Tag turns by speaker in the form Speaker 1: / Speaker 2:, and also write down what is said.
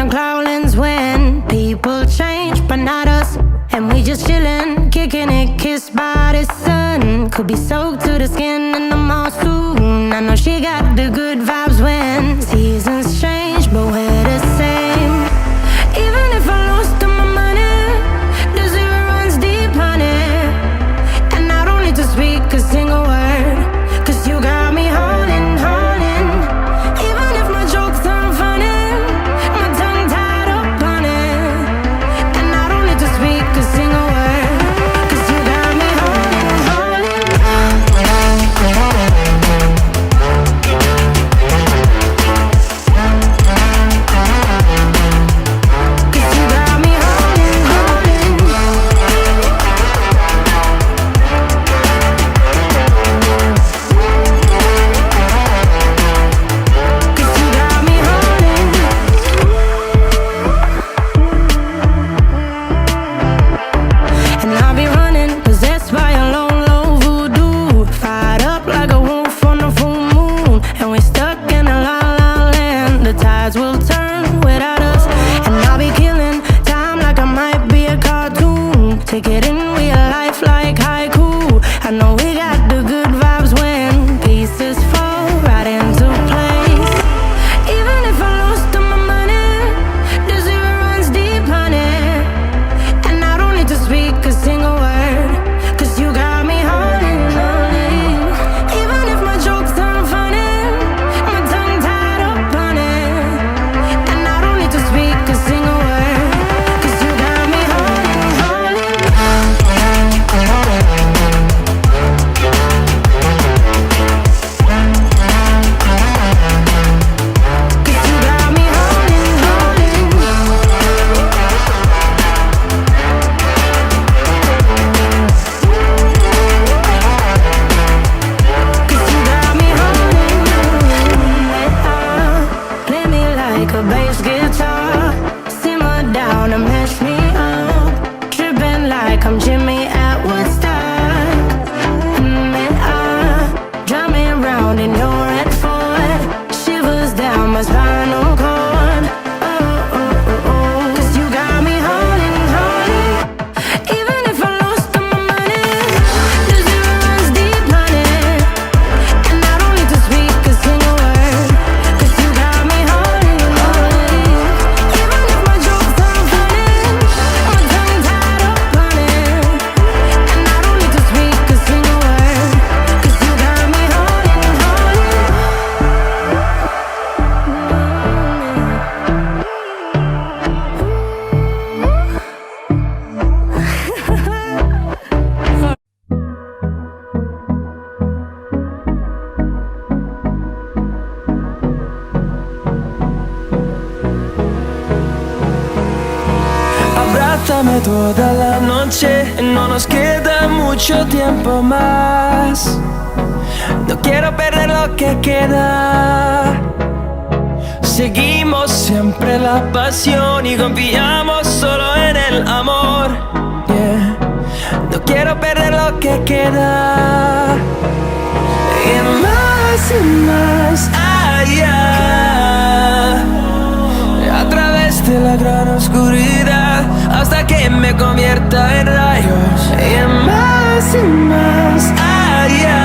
Speaker 1: and cloudlands when people change, but not us. And we just chillin', kicking it, kissed by the sun. Could be soaked to the skin in the mall soon. I know she got the good vibes when seasons change, but we're the same. Even if I lost all my money, the zero runs deep, honey. And I don't need to speak a single word, 'cause you got me holding, holding. Even if my jokes aren't funny, my tongue tied up on it. And I don't need to speak a single word, 'cause you got me holding, holding. 'Cause you got me holding, holding. 'Cause you got me holding. And I'll be running, possessed by a low, low voodoo. Fired up like a wolf on a full moon. And we're stuck in a la la land. The tides will turn without us. And I'll be killing time like I might be a cartoon. Take it in real life like haiku. I know we got the good vibes when pieces fall right into place. Even if I lost all my money, the zero runs deep, honey. And I don't need to speak a single word, 'cause you got me holding, holding. Even if my jokes aren't funny, my tongue tied up on it. And I don't need to speak a single word, 'cause you got me holding, holding. 'Cause you got me holding, holding. 'Cause you got me holding. Play me like a bass guitar, simmer down and mash me up. Tripping like I'm Jimmy at Woodstock. Drumming round in your red Ford, shivers down my spinal cord. Oh, oh, oh, oh. 'Cause you got me holding, holding. Even if I lost all my money, the zero runs deep, honey. And I don't need to speak a single word, 'cause you got me holding, holding. Even if my jokes aren't funny, my tongue tied up on it. And I don't need to speak a single word, 'cause you got me holding, holding.
Speaker 2: Abrázame toda la noche, no nos queda mucho tiempo más. No quiero perder lo que queda. Seguimos siempre la pasión y confiamos solo en el amor. Yeah. No quiero perder lo que queda. Y más allá, a través de la gran oscuridad, hasta que me convierta en rayos. Y más allá,